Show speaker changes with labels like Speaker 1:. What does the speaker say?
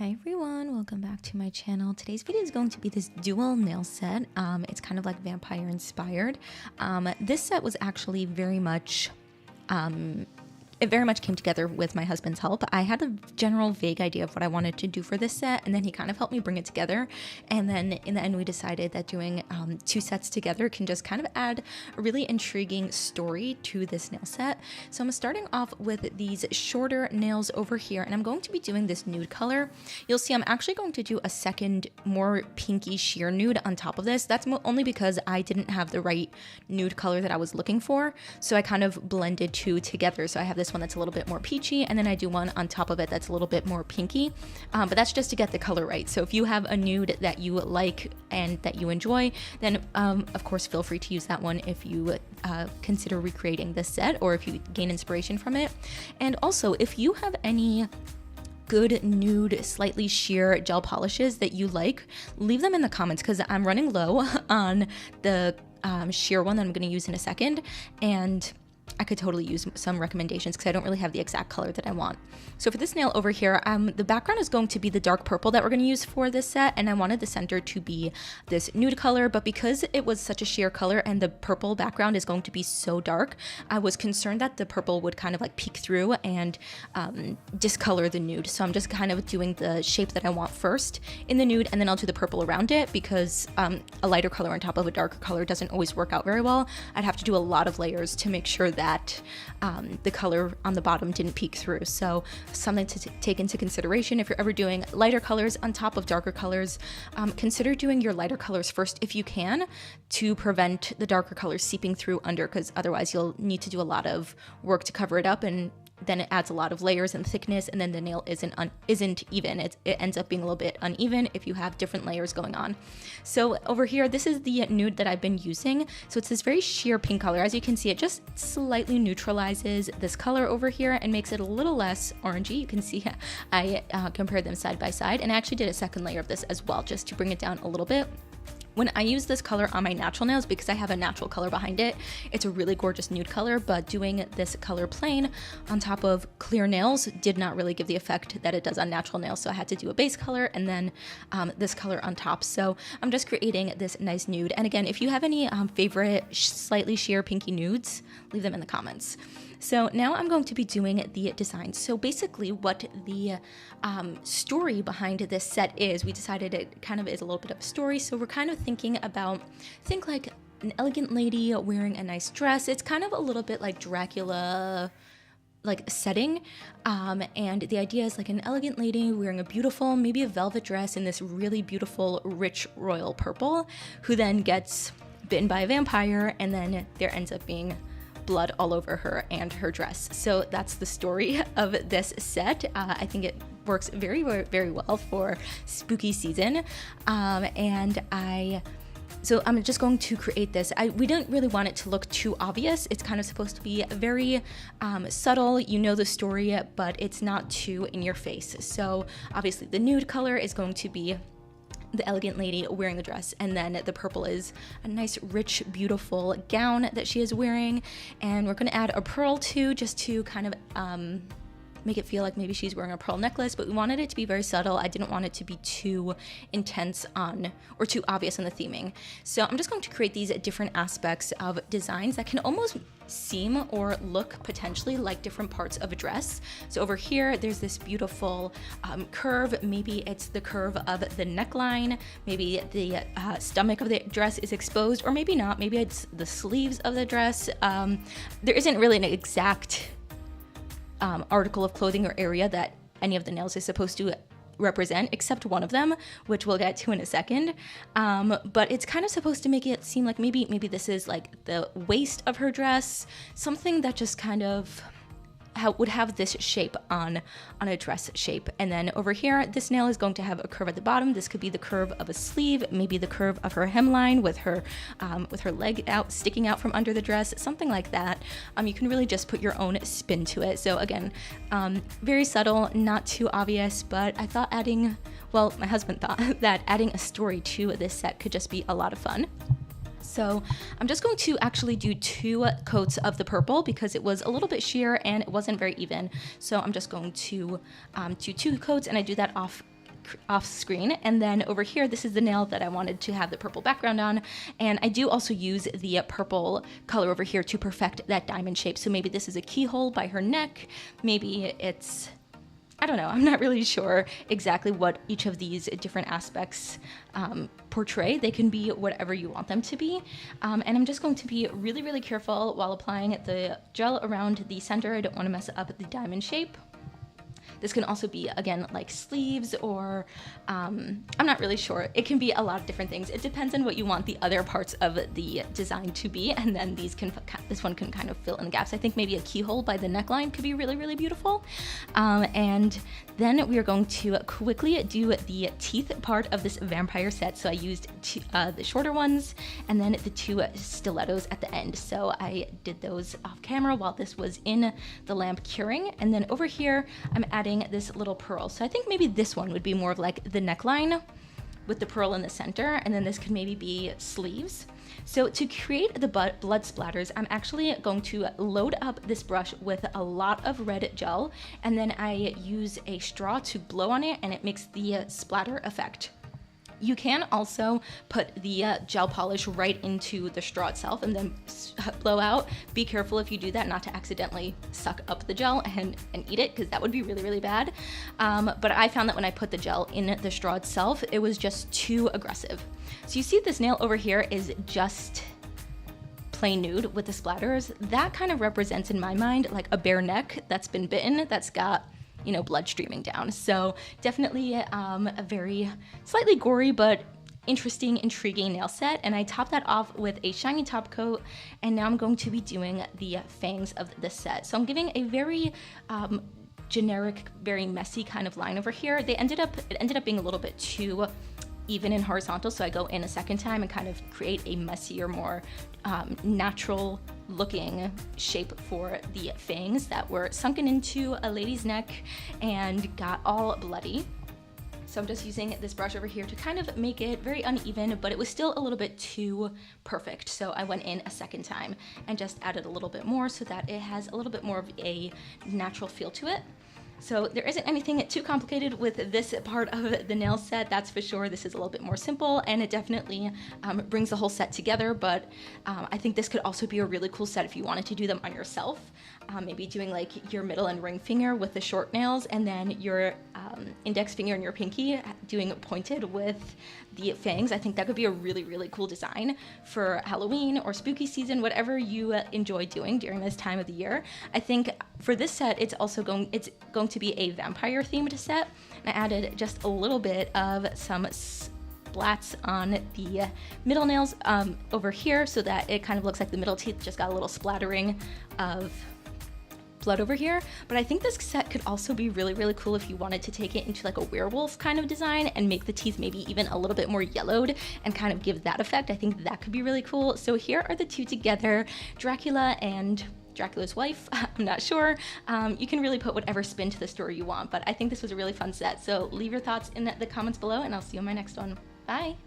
Speaker 1: Hi everyone, welcome back to my channel. Today's video is going to be this dual nail set. It's kind of like vampire inspired. This set was actually very much it very much came together with my husband's help. I had a general vague idea of what I wanted to do for this set, and then he kind of helped me bring it together. And then in the end, we decided that doing two sets together can just kind of add a really intriguing story to this nail set. So I'm starting off with these shorter nails over here, and I'm going to be doing this nude color. You'll see I'm actually going to do a second, more pinky sheer nude on top of this. That's only because I didn't have the right nude color that I was looking for. So I kind of blended two together. So I have this one that's a little bit more peachy, and then I do one on top of it that's a little bit more pinky, but that's just to get the color right. So if you have a nude that you like and that you enjoy, then of course feel free to use that one if you consider recreating this set or if you gain inspiration from it. And also, if you have any good nude slightly sheer gel polishes that you like, leave them in the comments because I'm running low on the sheer one that I'm going to use in a second, and I could totally use some recommendations because I don't really have the exact color that I want. So for this nail over here, the background is going to be the dark purple that we're going to use for this set, and I wanted the center to be this nude color, but because it was such a sheer color and the purple background is going to be so dark, I was concerned that the purple would kind of like peek through and discolor the nude. So I'm just kind of doing the shape that I want first in the nude, and then I'll do the purple around it because a lighter color on top of a darker color doesn't always work out very well. I'd have to do a lot of layers to make sure that the color on the bottom didn't peek through. So something to take into consideration if you're ever doing lighter colors on top of darker colors. Consider doing your lighter colors first if you can, to prevent the darker colors seeping through under, because otherwise you'll need to do a lot of work to cover it up, and then it adds a lot of layers and thickness, and then the nail isn't even. It ends up being a little bit uneven if you have different layers going on. So over here, this is the nude that I've been using. So it's this very sheer pink color. As you can see, it just slightly neutralizes this color over here and makes it a little less orangey. You can see I compared them side by side, and I actually did a second layer of this as well, just to bring it down a little bit. When I use this color on my natural nails, because I have a natural color behind it, it's a really gorgeous nude color, but doing this color plain on top of clear nails did not really give the effect that it does on natural nails. So I had to do a base color and then this color on top. So I'm just creating this nice nude. And again, if you have any favorite slightly sheer pinky nudes, leave them in the comments. So now I'm going to be doing the design. So basically what the story behind this set is, we decided it kind of is a little bit of a story. So we're kind of thinking about, think like an elegant lady wearing a nice dress. It's kind of a little bit like Dracula like setting, and the idea is like an elegant lady wearing a beautiful, maybe a velvet dress in this really beautiful, rich royal purple, who then gets bitten by a vampire, and then there ends up being blood all over her and her dress. So that's the story of this set. I think it works very, very well for spooky season, so I'm just going to create this. We didn't really want it to look too obvious. It's kind of supposed to be very subtle. You know the story, but it's not too in your face. So obviously the nude color is going to be the elegant lady wearing the dress, and then the purple is a nice, rich, beautiful gown that she is wearing, and we're going to add a pearl too, just to kind of make it feel like maybe she's wearing a pearl necklace, but we wanted it to be very subtle. I didn't want it to be too intense or too obvious on the theming. So I'm just going to create these different aspects of designs that can almost seem or look potentially like different parts of a dress. So over here, there's this beautiful curve. Maybe it's the curve of the neckline. Maybe the stomach of the dress is exposed, or maybe not. Maybe it's the sleeves of the dress. There isn't really an exact article of clothing or area that any of the nails is supposed to represent, except one of them, which we'll get to in a second. But it's kind of supposed to make it seem like maybe this is like the waist of her dress, something that just kind of would have this shape on a dress shape. And then over here, this nail is going to have a curve at the bottom. This could be the curve of a sleeve, maybe the curve of her hemline with her leg out, sticking out from under the dress, something like that. You can really just put your own spin to it. So again, very subtle, not too obvious, but I thought my husband thought that adding a story to this set could just be a lot of fun. So I'm just going to actually do 2 coats of the purple because it was a little bit sheer and it wasn't very even. So I'm just going to do 2 coats, and I do that off off screen. And then over here, this is the nail that I wanted to have the purple background on. And I do also use the purple color over here to perfect that diamond shape. So maybe this is a keyhole by her neck. Maybe it's, I don't know, I'm not really sure exactly what each of these different aspects portray. They can be whatever you want them to be. And I'm just going to be really, really careful while applying the gel around the center. I don't want to mess up the diamond shape. This can also be, again, like sleeves or I'm not really sure. It can be a lot of different things. It depends on what you want the other parts of the design to be, and then this one can kind of fill in the gaps. I think maybe a keyhole by the neckline could be really, really beautiful. And then we are going to quickly do the teeth part of this vampire set. So I used the shorter ones and then the 2 stilettos at the end. So I did those off camera while this was in the lamp curing. And then over here, I'm adding this little pearl. So I think maybe this one would be more of like the neckline with the pearl in the center, and then this could maybe be sleeves. So to create the blood splatters, I'm actually going to load up this brush with a lot of red gel, and then I use a straw to blow on it, and it makes the splatter effect. You can also put the gel polish right into the straw itself and then blow out. Be careful if you do that not to accidentally suck up the gel and eat it, because that would be really, really bad. But I found that when I put the gel in the straw itself, it was just too aggressive. So you see this nail over here is just plain nude with the splatters. That kind of represents in my mind like a bare neck that's been bitten, that's got, you know, blood streaming down. So definitely a very slightly gory but interesting, intriguing nail set. And I topped that off with a shiny top coat, and now I'm going to be doing the fangs of this set. So I'm giving a very generic, very messy kind of line over here. It ended up being a little bit too even and horizontal, so I go in a second time and kind of create a messier, more natural looking shape for the fangs that were sunken into a lady's neck and got all bloody. So I'm just using this brush over here to kind of make it very uneven, but it was still a little bit too perfect. So I went in a second time and just added a little bit more so that it has a little bit more of a natural feel to it. So there isn't anything too complicated with this part of the nail set, that's for sure. This is a little bit more simple, and it definitely brings the whole set together, but I think this could also be a really cool set if you wanted to do them on yourself. Maybe doing like your middle and ring finger with the short nails, and then your index finger and your pinky doing pointed with the fangs. I think that could be a really, really cool design for Halloween or spooky season, whatever you enjoy doing during this time of the year. I think for this set, it's going to be a vampire themed set. And I added just a little bit of some splats on the middle nails over here so that it kind of looks like the middle teeth just got a little splattering of blood over here. But I think this set could also be really, really cool if you wanted to take it into like a werewolf kind of design and make the teeth maybe even a little bit more yellowed and kind of give that effect. I think that could be really cool. So here are the two together, Dracula and Dracula's wife. I'm not sure. You can really put whatever spin to the story you want, but I think this was a really fun set. So leave your thoughts in the comments below, and I'll see you in my next one. Bye.